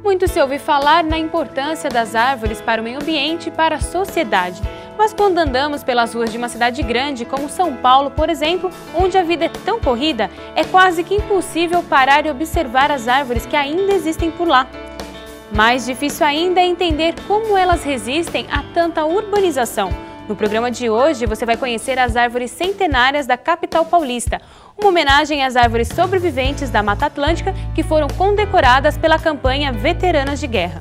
Muito se ouve falar na importância das árvores para o meio ambiente e para a sociedade. Mas quando andamos pelas ruas de uma cidade grande, como São Paulo, por exemplo, onde a vida é tão corrida, é quase que impossível parar e observar as árvores que ainda existem por lá. Mais difícil ainda é entender como elas resistem a tanta urbanização. No programa de hoje, você vai conhecer as árvores centenárias da capital paulista, uma homenagem às árvores sobreviventes da Mata Atlântica que foram condecoradas pela campanha Veteranas de Guerra.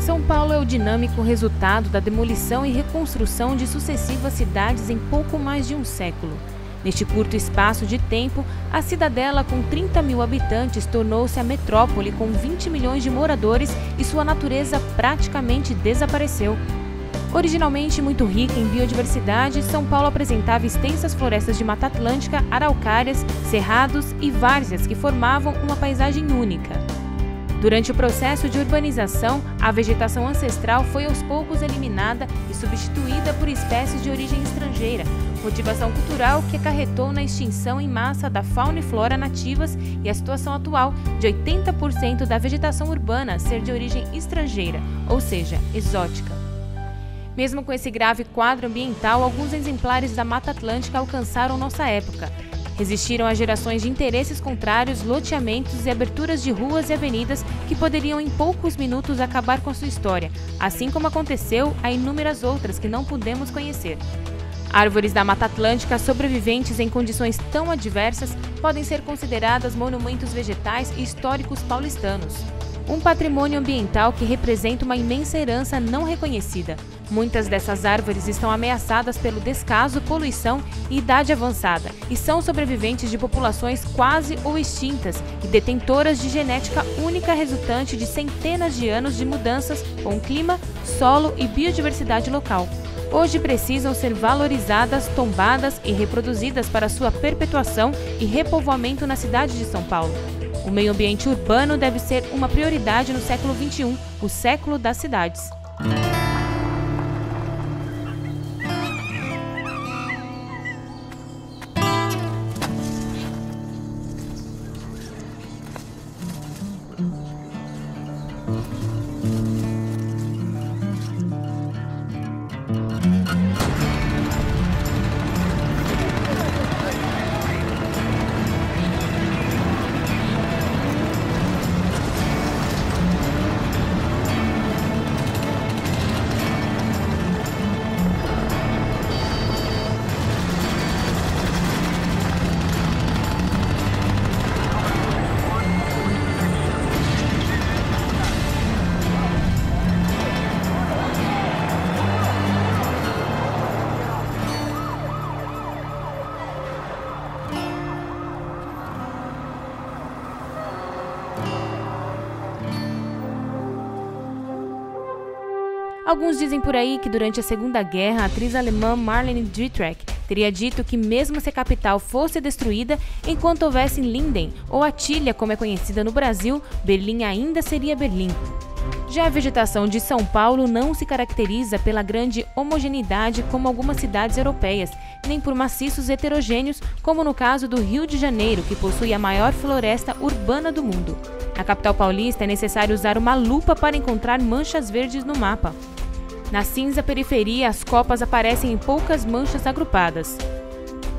São Paulo é o dinâmico resultado da demolição e reconstrução de sucessivas cidades em pouco mais de um século. Neste curto espaço de tempo, a cidadela com 30 mil habitantes tornou-se a metrópole com 20 milhões de moradores e sua natureza praticamente desapareceu. Originalmente muito rica em biodiversidade, São Paulo apresentava extensas florestas de Mata Atlântica, araucárias, cerrados e várzeas que formavam uma paisagem única. Durante o processo de urbanização, a vegetação ancestral foi aos poucos eliminada e substituída por espécies de origem estrangeira, motivação cultural que acarretou na extinção em massa da fauna e flora nativas e a situação atual de 80% da vegetação urbana ser de origem estrangeira, ou seja, exótica. Mesmo com esse grave quadro ambiental, alguns exemplares da Mata Atlântica alcançaram nossa época. Resistiram a gerações de interesses contrários, loteamentos e aberturas de ruas e avenidas que poderiam em poucos minutos acabar com sua história, assim como aconteceu a inúmeras outras que não pudemos conhecer. Árvores da Mata Atlântica sobreviventes em condições tão adversas podem ser consideradas monumentos vegetais e históricos paulistanos. Um patrimônio ambiental que representa uma imensa herança não reconhecida. Muitas dessas árvores estão ameaçadas pelo descaso, poluição e idade avançada e são sobreviventes de populações quase ou extintas e detentoras de genética única resultante de centenas de anos de mudanças com o clima, solo e biodiversidade local. Hoje precisam ser valorizadas, tombadas e reproduzidas para sua perpetuação e repovoamento na cidade de São Paulo. O meio ambiente urbano deve ser uma prioridade no século XXI, o século das cidades. Alguns dizem por aí que durante a Segunda Guerra, a atriz alemã Marlene Dietrich teria dito que mesmo se a capital fosse destruída, enquanto houvesse Linden, ou Atília como é conhecida no Brasil, Berlim ainda seria Berlim. Já a vegetação de São Paulo não se caracteriza pela grande homogeneidade como algumas cidades europeias, nem por maciços heterogêneos, como no caso do Rio de Janeiro, que possui a maior floresta urbana do mundo. Na capital paulista é necessário usar uma lupa para encontrar manchas verdes no mapa. Na cinza periferia, as copas aparecem em poucas manchas agrupadas.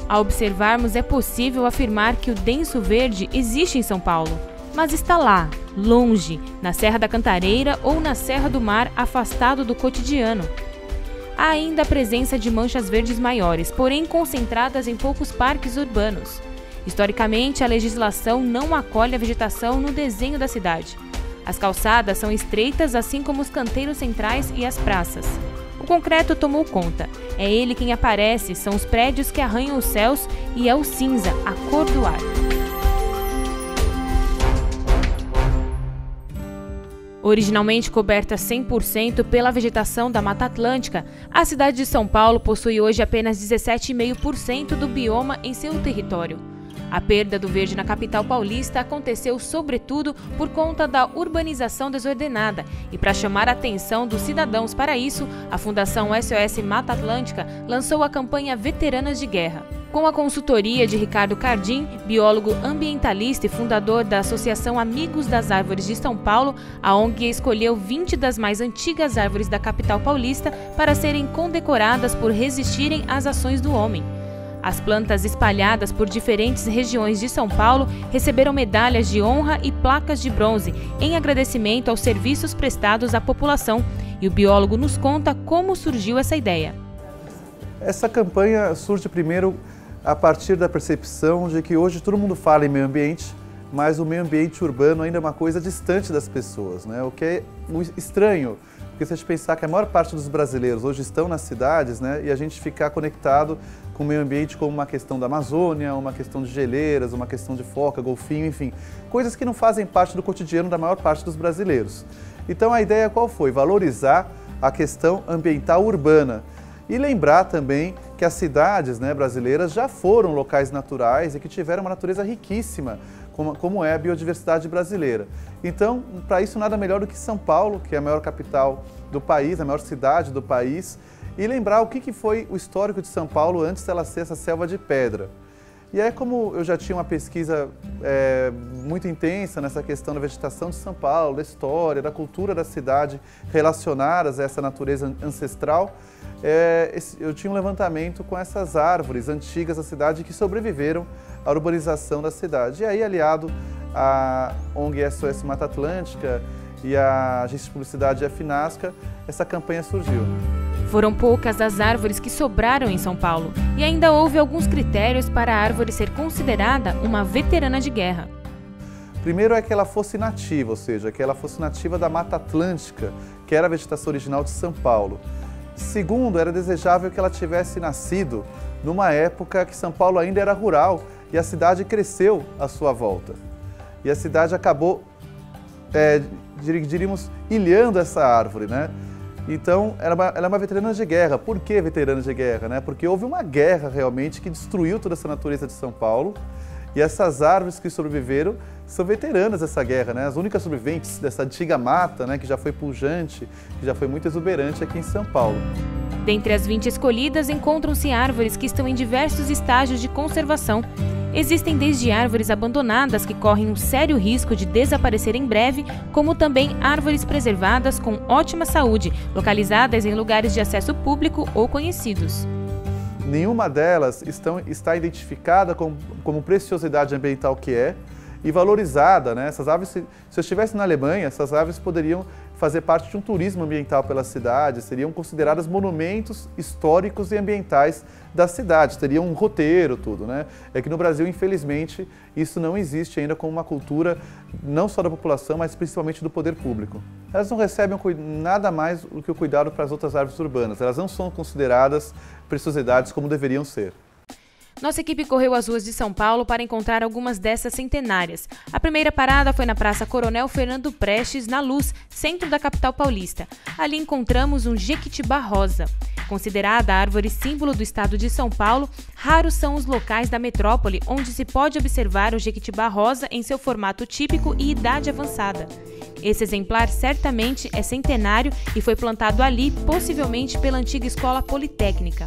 Ao observarmos, é possível afirmar que o denso verde existe em São Paulo, mas está lá, longe, na Serra da Cantareira ou na Serra do Mar, afastado do cotidiano. Há ainda a presença de manchas verdes maiores, porém concentradas em poucos parques urbanos. Historicamente, a legislação não acolhe a vegetação no desenho da cidade. As calçadas são estreitas, assim como os canteiros centrais e as praças. O concreto tomou conta. É ele quem aparece, são os prédios que arranham os céus e é o cinza, a cor do ar. Originalmente coberta 100% pela vegetação da Mata Atlântica, a cidade de São Paulo possui hoje apenas 17,5% do bioma em seu território. A perda do verde na capital paulista aconteceu sobretudo por conta da urbanização desordenada e para chamar a atenção dos cidadãos para isso, a Fundação SOS Mata Atlântica lançou a campanha Veteranas de Guerra. Com a consultoria de Ricardo Cardim, biólogo ambientalista e fundador da Associação Amigos das Árvores de São Paulo, a ONG escolheu 20 das mais antigas árvores da capital paulista para serem condecoradas por resistirem às ações do homem. As plantas espalhadas por diferentes regiões de São Paulo receberam medalhas de honra e placas de bronze em agradecimento aos serviços prestados à população. E o biólogo nos conta como surgiu essa ideia. Essa campanha surge primeiro a partir da percepção de que hoje todo mundo fala em meio ambiente, mas o meio ambiente urbano ainda é uma coisa distante das pessoas, né? O que é estranho, porque se a gente pensar que a maior parte dos brasileiros hoje estão nas cidades, né? E a gente ficar conectado com o meio ambiente como uma questão da Amazônia, uma questão de geleiras, uma questão de foca, golfinho, enfim, coisas que não fazem parte do cotidiano da maior parte dos brasileiros. Então a ideia qual foi? Valorizar a questão ambiental urbana. E lembrar também que as cidades, né, brasileiras já foram locais naturais e que tiveram uma natureza riquíssima, como é a biodiversidade brasileira. Então, para isso, nada melhor do que São Paulo, que é a maior capital do país, a maior cidade do país, e lembrar o que foi o histórico de São Paulo antes dela ser essa selva de pedra. E aí, como eu já tinha uma pesquisa muito intensa nessa questão da vegetação de São Paulo, da história, da cultura da cidade relacionadas a essa natureza ancestral, eu tinha um levantamento com essas árvores antigas da cidade que sobreviveram à urbanização da cidade. E aí, aliado à ONG SOS Mata Atlântica e à agência de publicidade FNASCA, essa campanha surgiu. Foram poucas as árvores que sobraram em São Paulo e ainda houve alguns critérios para a árvore ser considerada uma veterana de guerra. Primeiro é que ela fosse nativa, ou seja, que ela fosse nativa da Mata Atlântica, que era a vegetação original de São Paulo. Segundo, era desejável que ela tivesse nascido numa época que São Paulo ainda era rural e a cidade cresceu à sua volta. E a cidade acabou, diríamos, ilhando essa árvore, né? Então, ela é uma veterana de guerra. Por que veterana de guerra, né? Porque houve uma guerra realmente que destruiu toda essa natureza de São Paulo e essas árvores que sobreviveram são veteranas dessa guerra, né? As únicas sobreviventes dessa antiga mata, né? Que já foi pujante, que já foi muito exuberante aqui em São Paulo. Dentre as 20 escolhidas, encontram-se árvores que estão em diversos estágios de conservação. Existem desde árvores abandonadas que correm um sério risco de desaparecer em breve, como também árvores preservadas com ótima saúde, localizadas em lugares de acesso público ou conhecidos. Nenhuma delas está identificada como preciosidade ambiental que é e valorizada, né? Essas árvores, se eu estivesse na Alemanha, essas árvores poderiam fazer parte de um turismo ambiental pela cidade, seriam consideradas monumentos históricos e ambientais da cidade, teriam um roteiro, tudo, né? É que no Brasil, infelizmente, isso não existe ainda como uma cultura não só da população, mas principalmente do poder público. Elas não recebem nada mais do que o cuidado para as outras árvores urbanas, elas não são consideradas preciosidades como deveriam ser. Nossa equipe correu às ruas de São Paulo para encontrar algumas dessas centenárias. A primeira parada foi na Praça Coronel Fernando Prestes, na Luz, centro da capital paulista. Ali encontramos um jequitibá rosa. Considerada a árvore símbolo do estado de São Paulo, raros são os locais da metrópole onde se pode observar o jequitibá rosa em seu formato típico e idade avançada. Esse exemplar certamente é centenário e foi plantado ali, possivelmente pela antiga Escola Politécnica.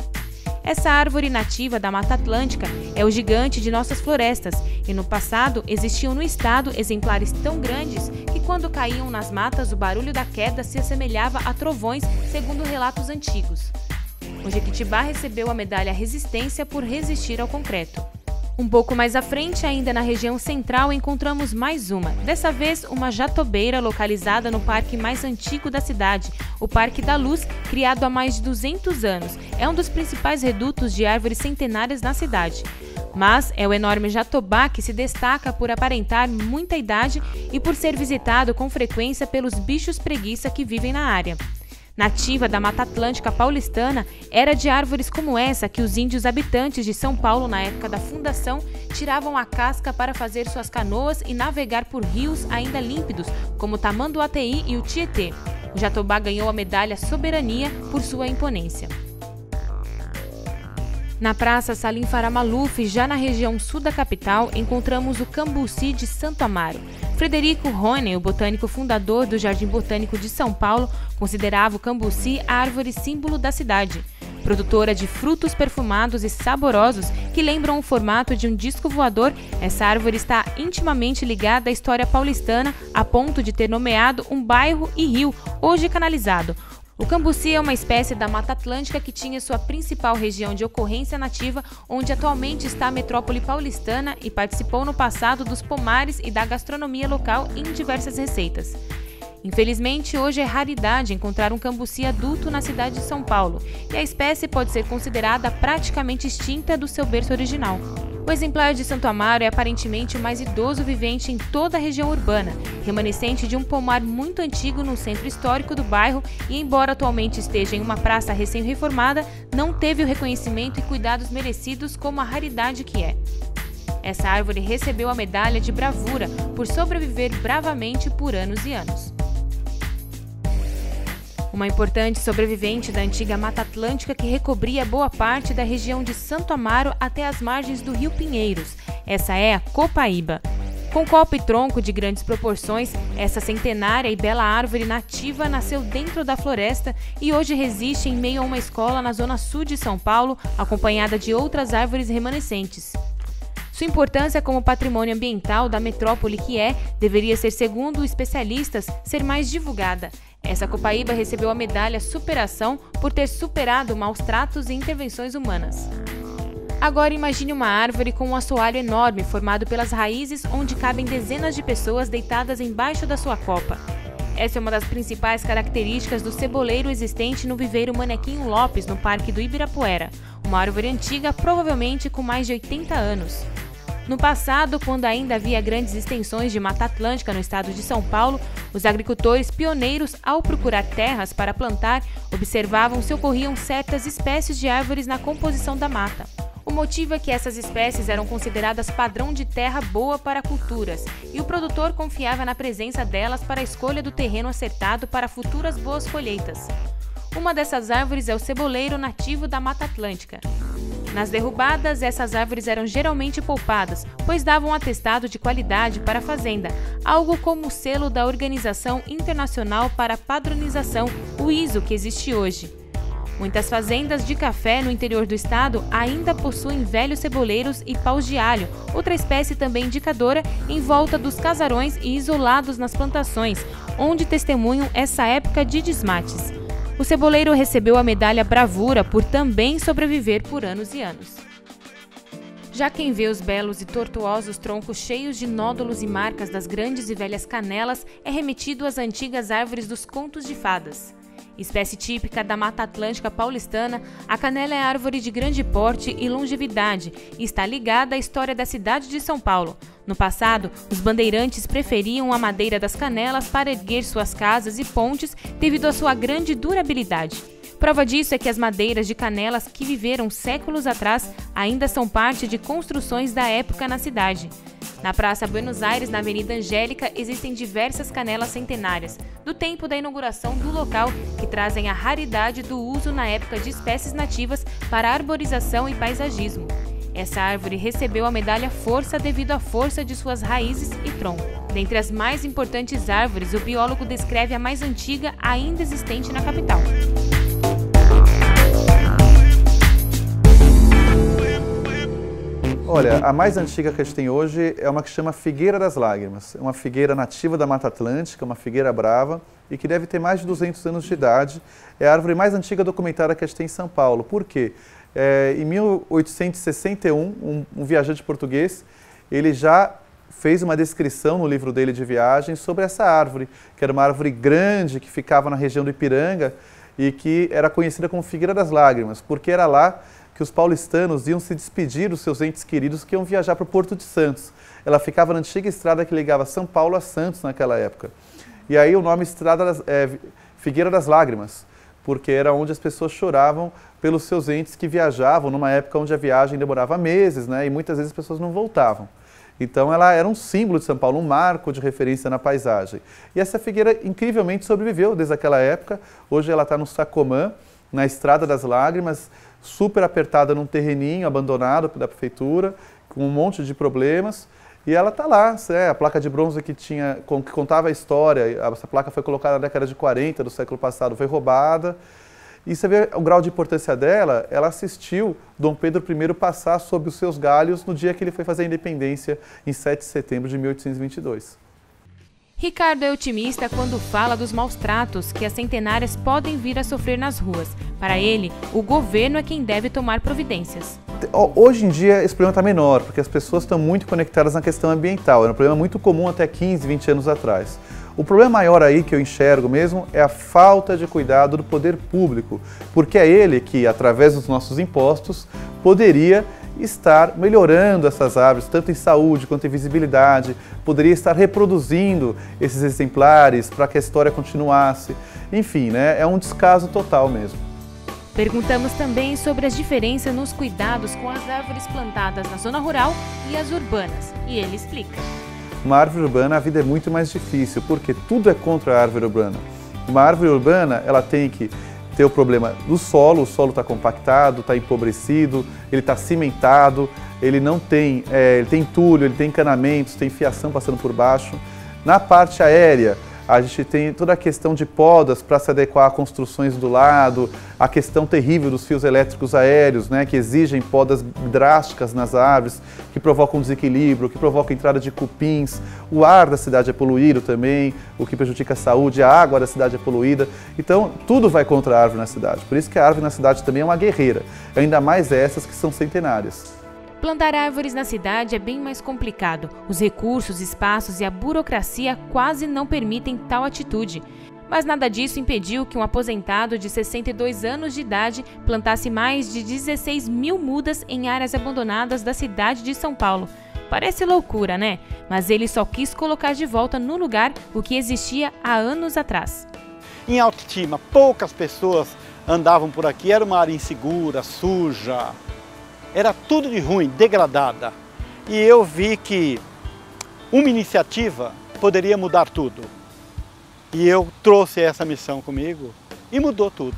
Essa árvore nativa da Mata Atlântica é o gigante de nossas florestas e no passado existiam no estado exemplares tão grandes que quando caíam nas matas o barulho da queda se assemelhava a trovões, segundo relatos antigos. O jequitibá recebeu a medalha Resistência por resistir ao concreto. Um pouco mais à frente, ainda na região central, encontramos mais uma, dessa vez uma jatobeira localizada no parque mais antigo da cidade, o Parque da Luz, criado há mais de 200 anos. É um dos principais redutos de árvores centenárias na cidade. Mas é o enorme jatobá que se destaca por aparentar muita idade e por ser visitado com frequência pelos bichos preguiça que vivem na área. Nativa da Mata Atlântica paulistana, era de árvores como essa que os índios habitantes de São Paulo, na época da fundação, tiravam a casca para fazer suas canoas e navegar por rios ainda límpidos, como o Tamanduateí e o Tietê. O jatobá ganhou a medalha Soberania por sua imponência. Na Praça Salim Faramaluf, já na região sul da capital, encontramos o cambuci de Santo Amaro. Frederico Rone, o botânico fundador do Jardim Botânico de São Paulo, considerava o cambuci a árvore símbolo da cidade. Produtora de frutos perfumados e saborosos que lembram o formato de um disco voador, essa árvore está intimamente ligada à história paulistana, a ponto de ter nomeado um bairro e rio, hoje canalizado. O cambuci é uma espécie da Mata Atlântica que tinha sua principal região de ocorrência nativa, onde atualmente está a metrópole paulistana, e participou no passado dos pomares e da gastronomia local em diversas receitas. Infelizmente, hoje é raridade encontrar um cambuci adulto na cidade de São Paulo, e a espécie pode ser considerada praticamente extinta do seu berço original. O exemplar de Santo Amaro é aparentemente o mais idoso vivente em toda a região urbana, remanescente de um pomar muito antigo no centro histórico do bairro e, embora atualmente esteja em uma praça recém-reformada, não teve o reconhecimento e cuidados merecidos como a raridade que é. Essa árvore recebeu a medalha de bravura por sobreviver bravamente por anos e anos. Uma importante sobrevivente da antiga Mata Atlântica que recobria boa parte da região de Santo Amaro até as margens do Rio Pinheiros. Essa é a copaíba. Com copa e tronco de grandes proporções, essa centenária e bela árvore nativa nasceu dentro da floresta e hoje resiste em meio a uma escola na zona sul de São Paulo, acompanhada de outras árvores remanescentes. Sua importância como patrimônio ambiental da metrópole deveria ser, segundo especialistas, ser mais divulgada. Essa copaíba recebeu a medalha Superação por ter superado maus tratos e intervenções humanas. Agora imagine uma árvore com um assoalho enorme formado pelas raízes, onde cabem dezenas de pessoas deitadas embaixo da sua copa. Essa é uma das principais características do ceboleiro existente no viveiro Manequinho Lopes, no Parque do Ibirapuera, uma árvore antiga, provavelmente com mais de 80 anos. No passado, quando ainda havia grandes extensões de Mata Atlântica no estado de São Paulo, os agricultores pioneiros, ao procurar terras para plantar, observavam se ocorriam certas espécies de árvores na composição da mata. O motivo é que essas espécies eram consideradas padrão de terra boa para culturas, e o produtor confiava na presença delas para a escolha do terreno acertado para futuras boas colheitas. Uma dessas árvores é o ceboleiro nativo da Mata Atlântica. Nas derrubadas, essas árvores eram geralmente poupadas, pois davam um atestado de qualidade para a fazenda, algo como o selo da Organização Internacional para a Padronização, o ISO, que existe hoje. Muitas fazendas de café no interior do estado ainda possuem velhos ceboleiros e paus de alho, outra espécie também indicadora, em volta dos casarões e isolados nas plantações, onde testemunham essa época de desmates. O ceboleiro recebeu a medalha Bravura por também sobreviver por anos e anos. Já quem vê os belos e tortuosos troncos cheios de nódulos e marcas das grandes e velhas canelas é remetido às antigas árvores dos contos de fadas. Espécie típica da Mata Atlântica paulistana, a canela é árvore de grande porte e longevidade e está ligada à história da cidade de São Paulo. No passado, os bandeirantes preferiam a madeira das canelas para erguer suas casas e pontes devido à sua grande durabilidade. Prova disso é que as madeiras de canelas que viveram séculos atrás ainda são parte de construções da época na cidade. Na Praça Buenos Aires, na Avenida Angélica, existem diversas canelas centenárias, do tempo da inauguração do local, que trazem a raridade do uso na época de espécies nativas para arborização e paisagismo. Essa árvore recebeu a medalha Força devido à força de suas raízes e tronco. Dentre as mais importantes árvores, o biólogo descreve a mais antiga ainda existente na capital. Olha, a mais antiga que a gente tem hoje é uma que chama Figueira das Lágrimas. É uma figueira nativa da Mata Atlântica, uma figueira brava e que deve ter mais de 200 anos de idade. É a árvore mais antiga documentada que a gente tem em São Paulo. Por quê? Em 1861, um viajante português, ele já fez uma descrição no livro dele de viagem sobre essa árvore, que era uma árvore grande que ficava na região do Ipiranga e que era conhecida como Figueira das Lágrimas, porque era lá que os paulistanos iam se despedir dos seus entes queridos que iam viajar para o Porto de Santos. Ela ficava na antiga estrada que ligava São Paulo a Santos naquela época. E aí o nome Figueira das Lágrimas, porque era onde as pessoas choravam pelos seus entes que viajavam, numa época onde a viagem demorava meses, né, e muitas vezes as pessoas não voltavam. Então ela era um símbolo de São Paulo, um marco de referência na paisagem. E essa figueira incrivelmente sobreviveu desde aquela época. Hoje ela está no Sacomã, na Estrada das Lágrimas, super apertada num terreninho abandonado da prefeitura, com um monte de problemas. E ela está lá, a placa de bronze que contava a história, essa placa foi colocada na década de 40 do século passado, foi roubada. E você vê o grau de importância dela, ela assistiu Dom Pedro I passar sob os seus galhos no dia que ele foi fazer a independência, em 7 de setembro de 1822. Ricardo é otimista quando fala dos maus tratos que as centenárias podem vir a sofrer nas ruas. Para ele, o governo é quem deve tomar providências. Hoje em dia esse problema está menor, porque as pessoas estão muito conectadas na questão ambiental. Era um problema muito comum até 15, 20 anos atrás. O problema maior aí que eu enxergo mesmo é a falta de cuidado do poder público, porque é ele que, através dos nossos impostos, poderia estar melhorando essas árvores, tanto em saúde quanto em visibilidade, poderia estar reproduzindo esses exemplares para que a história continuasse. Enfim, né, é um descaso total mesmo. Perguntamos também sobre as diferenças nos cuidados com as árvores plantadas na zona rural e as urbanas, e ele explica. Uma árvore urbana, a vida é muito mais difícil, porque tudo é contra a árvore urbana. Uma árvore urbana, ela tem que ter o problema do solo, o solo está compactado, está empobrecido, ele está cimentado, ele não tem, ele tem entulho, ele tem encanamentos, tem fiação passando por baixo. Na parte aérea, a gente tem toda a questão de podas para se adequar a construções do lado, a questão terrível dos fios elétricos aéreos, né, que exigem podas drásticas nas árvores, que provocam desequilíbrio, que provocam entrada de cupins. O ar da cidade é poluído também, o que prejudica a saúde, a água da cidade é poluída. Então, tudo vai contra a árvore na cidade. Por isso que a árvore na cidade também é uma guerreira, ainda mais essas que são centenárias. Plantar árvores na cidade é bem mais complicado. Os recursos, espaços e a burocracia quase não permitem tal atitude. Mas nada disso impediu que um aposentado de 62 anos de idade plantasse mais de 16 mil mudas em áreas abandonadas da cidade de São Paulo. Parece loucura, né? Mas ele só quis colocar de volta no lugar o que existia há anos atrás. Em Altíssima, poucas pessoas andavam por aqui, era uma área insegura, suja. Era tudo de ruim, degradada. E eu vi que uma iniciativa poderia mudar tudo. E eu trouxe essa missão comigo e mudou tudo.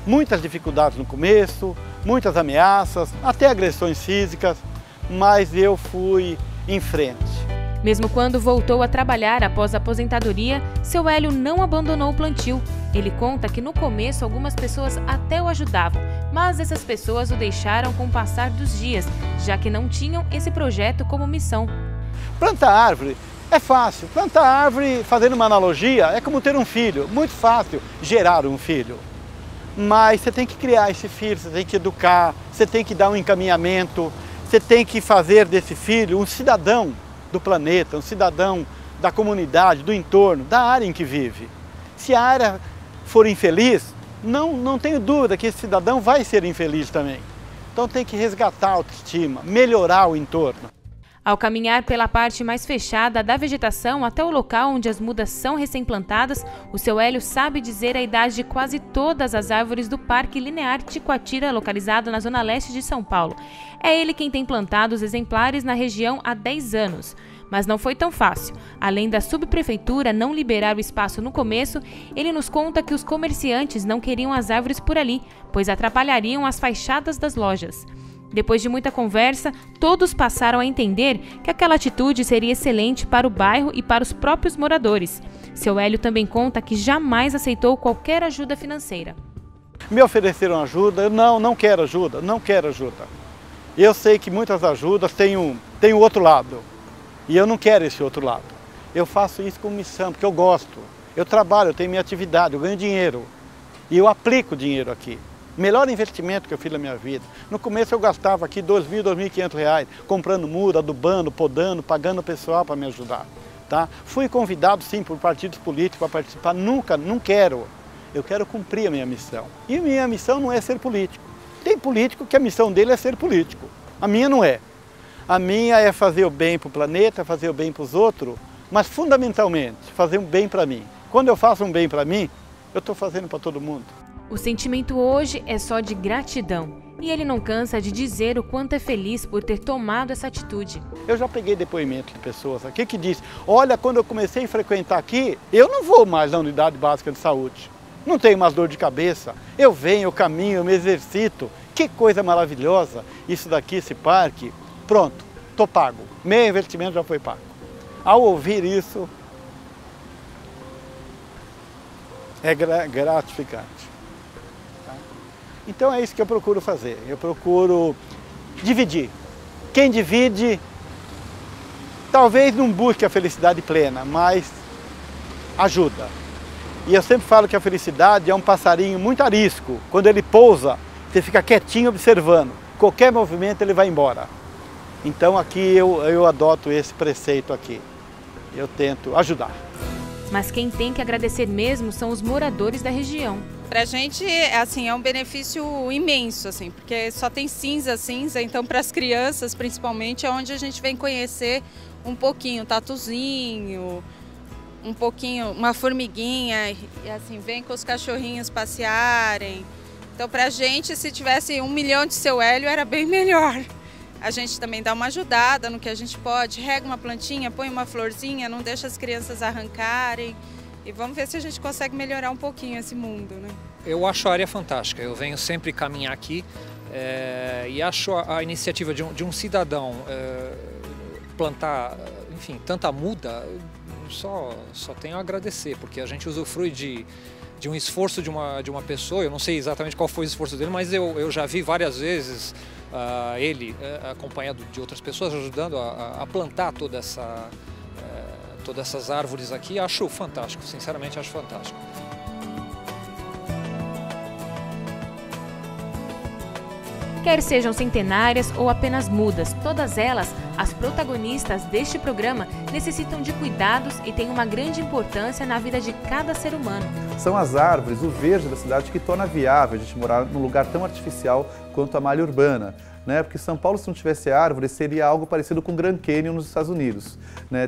Muitas dificuldades no começo, muitas ameaças, até agressões físicas, mas eu fui em frente. Mesmo quando voltou a trabalhar após a aposentadoria, seu Hélio não abandonou o plantio. Ele conta que no começo algumas pessoas até o ajudavam, mas essas pessoas o deixaram com o passar dos dias, já que não tinham esse projeto como missão. Plantar árvore é fácil. Plantar árvore, fazendo uma analogia, é como ter um filho. Muito fácil gerar um filho. Mas você tem que criar esse filho, você tem que educar, você tem que dar um encaminhamento, você tem que fazer desse filho um cidadão do planeta, um cidadão da comunidade, do entorno, da área em que vive. Se a área for infeliz, não tenho dúvida que esse cidadão vai ser infeliz também. Então tem que resgatar a autoestima, melhorar o entorno. Ao caminhar pela parte mais fechada da vegetação até o local onde as mudas são recém-plantadas, o seu Hélio sabe dizer a idade de quase todas as árvores do Parque Linear Ticoatira, localizado na zona leste de São Paulo. É ele quem tem plantado os exemplares na região há 10 anos. Mas não foi tão fácil. Além da subprefeitura não liberar o espaço no começo, ele nos conta que os comerciantes não queriam as árvores por ali, pois atrapalhariam as fachadas das lojas. Depois de muita conversa, todos passaram a entender que aquela atitude seria excelente para o bairro e para os próprios moradores. Seu Hélio também conta que jamais aceitou qualquer ajuda financeira. Me ofereceram ajuda, eu não quero ajuda, não quero ajuda. Eu sei que muitas ajudas têm o outro lado. E eu não quero esse outro lado. Eu faço isso com missão, porque eu gosto. Eu trabalho, eu tenho minha atividade, eu ganho dinheiro. E eu aplico dinheiro aqui. Melhor investimento que eu fiz na minha vida. No começo eu gastava aqui R$2.000, R$2.500, comprando muda, adubando, podando, pagando o pessoal para me ajudar. Tá? Fui convidado sim por partidos políticos para participar, não quero. Eu quero cumprir a minha missão. E minha missão não é ser político. Tem político que a missão dele é ser político. A minha não é. A minha é fazer o bem para o planeta, fazer o bem para os outros, mas fundamentalmente fazer um bem para mim. Quando eu faço um bem para mim, eu estou fazendo para todo mundo. O sentimento hoje é só de gratidão e ele não cansa de dizer o quanto é feliz por ter tomado essa atitude. Eu já peguei depoimento de pessoas aqui que dizem, olha, quando eu comecei a frequentar aqui, eu não vou mais na unidade básica de saúde. Não tenho mais dor de cabeça, eu venho, eu caminho, eu me exercito. Que coisa maravilhosa isso daqui, esse parque. Pronto, estou pago. Meu investimento já foi pago. Ao ouvir isso, é gratificante. Então é isso que eu procuro fazer, eu procuro dividir. Quem divide, talvez não busque a felicidade plena, mas ajuda. E eu sempre falo que a felicidade é um passarinho muito arisco. Quando ele pousa, você fica quietinho observando. Qualquer movimento ele vai embora. Então aqui eu adoto esse preceito aqui. Eu tento ajudar. Mas quem tem que agradecer mesmo são os moradores da região. Para a gente, assim, é um benefício imenso, assim, porque só tem cinza, então para as crianças, principalmente, é onde a gente vem conhecer um pouquinho, tatuzinho, um pouquinho, uma formiguinha, e assim, vem com os cachorrinhos passearem. Então, para a gente, se tivesse 1 milhão de seu Hélio, era bem melhor. A gente também dá uma ajudada no que a gente pode, rega uma plantinha, põe uma florzinha, não deixa as crianças arrancarem. E vamos ver se a gente consegue melhorar um pouquinho esse mundo, né? Eu acho a área fantástica, eu venho sempre caminhar aqui e acho a iniciativa de um cidadão plantar, enfim, tanta muda, só tenho a agradecer, porque a gente usufrui de um esforço de uma pessoa. Eu não sei exatamente qual foi o esforço dele, mas eu já vi várias vezes ele acompanhado de outras pessoas ajudando a plantar todas essas árvores aqui. Acho fantástico, sinceramente acho fantástico. Quer sejam centenárias ou apenas mudas, todas elas, as protagonistas deste programa, necessitam de cuidados e têm uma grande importância na vida de cada ser humano. São as árvores, o verde da cidade, que torna viável a gente morar num lugar tão artificial quanto a malha urbana. Porque São Paulo, se não tivesse árvores, seria algo parecido com o Grand Canyon nos Estados Unidos.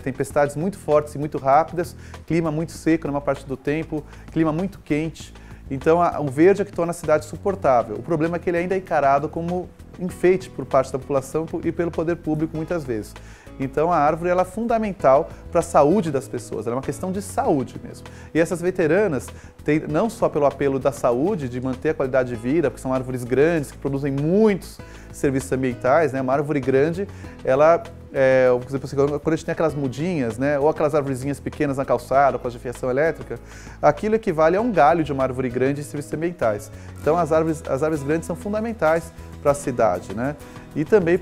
Tempestades muito fortes e muito rápidas, clima muito seco na maior parte do tempo, clima muito quente. Então, o verde é que torna a cidade suportável. O problema é que ele ainda é encarado como enfeite por parte da população e pelo poder público muitas vezes. Então, a árvore ela é fundamental para a saúde das pessoas, ela é uma questão de saúde mesmo. E essas veteranas têm, não só pelo apelo da saúde, de manter a qualidade de vida, porque são árvores grandes que produzem muitos serviços ambientais, Uma árvore grande, ela, por exemplo, quando a gente tem aquelas mudinhas, ou aquelas arvorezinhas pequenas na calçada, com a de fiação elétrica, aquilo equivale a um galho de uma árvore grande de serviços ambientais. Então, as árvores grandes são fundamentais para a cidade, E também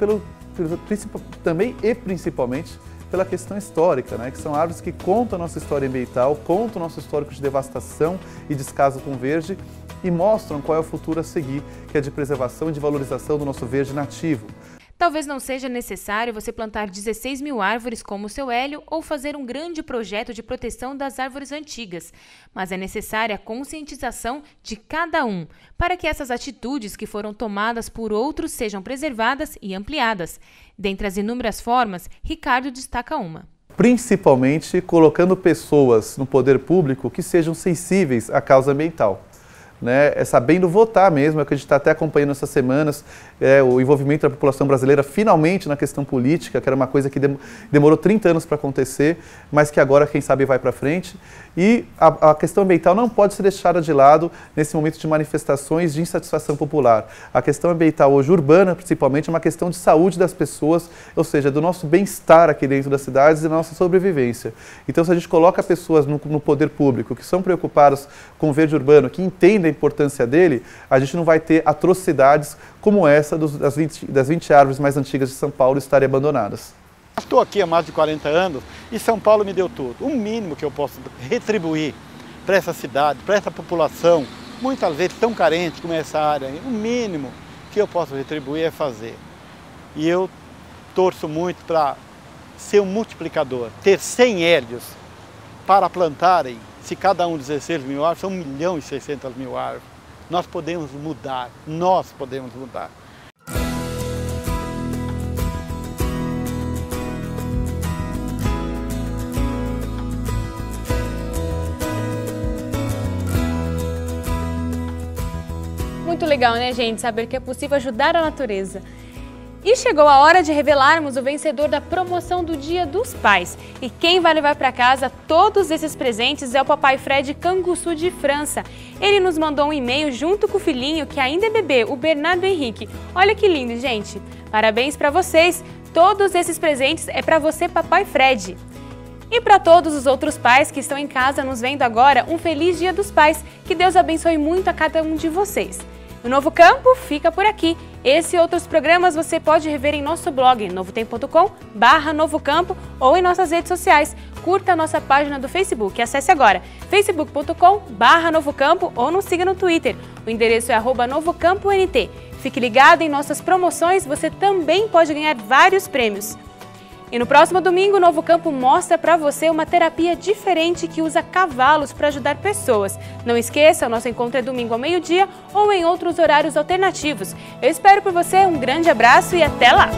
principalmente pela questão histórica, que são árvores que contam a nossa história ambiental, contam o nosso histórico de devastação e descaso com o verde e mostram qual é o futuro a seguir, que é de preservação e de valorização do nosso verde nativo. Talvez não seja necessário você plantar 16 mil árvores como o seu Hélio ou fazer um grande projeto de proteção das árvores antigas, mas é necessária a conscientização de cada um para que essas atitudes que foram tomadas por outros sejam preservadas e ampliadas. Dentre as inúmeras formas, Ricardo destaca uma. Principalmente colocando pessoas no poder público que sejam sensíveis à causa ambiental. É sabendo votar mesmo, é o que a gente está até acompanhando essas semanas, o envolvimento da população brasileira finalmente na questão política, que era uma coisa que demorou 30 anos para acontecer, mas que agora, quem sabe, vai para frente. E a questão ambiental não pode ser deixada de lado nesse momento de manifestações de insatisfação popular. A questão ambiental hoje, urbana principalmente, é uma questão de saúde das pessoas, ou seja, do nosso bem-estar aqui dentro das cidades e da nossa sobrevivência. Então, se a gente coloca pessoas no poder público que são preocupadas com o verde urbano, que entendem a importância dele, a gente não vai ter atrocidades como essa das 20 árvores mais antigas de São Paulo estarem abandonadas. Estou aqui há mais de 40 anos e São Paulo me deu tudo. O mínimo que eu posso retribuir para essa cidade, para essa população, muitas vezes tão carente como essa área, o mínimo que eu posso retribuir é fazer. E eu torço muito para ser um multiplicador, ter 100 Hélios para plantarem, se cada um 16 mil árvores, são 1.600.000 árvores. Nós podemos mudar, nós podemos mudar. Muito legal, né, gente? Saber que é possível ajudar a natureza. E chegou a hora de revelarmos o vencedor da promoção do Dia dos Pais. E quem vai levar para casa todos esses presentes é o papai Fred Canguçu de França. Ele nos mandou um e-mail junto com o filhinho que ainda é bebê, o Bernardo Henrique. Olha que lindo, gente. Parabéns para vocês. Todos esses presentes é para você, papai Fred. E para todos os outros pais que estão em casa nos vendo agora, um feliz Dia dos Pais. Que Deus abençoe muito a cada um de vocês. O Novo Campo fica por aqui. Esse e outros programas você pode rever em nosso blog, novotempo.com/novocampo ou em nossas redes sociais. Curta a nossa página do Facebook. Acesse agora facebook.com/novocampo ou nos siga no Twitter. O endereço é @novocampoNT. Fique ligado em nossas promoções, você também pode ganhar vários prêmios. E no próximo domingo, o Novo Campo mostra para você uma terapia diferente que usa cavalos para ajudar pessoas. Não esqueça, o nosso encontro é domingo ao meio-dia ou em outros horários alternativos. Eu espero por você, um grande abraço e até lá!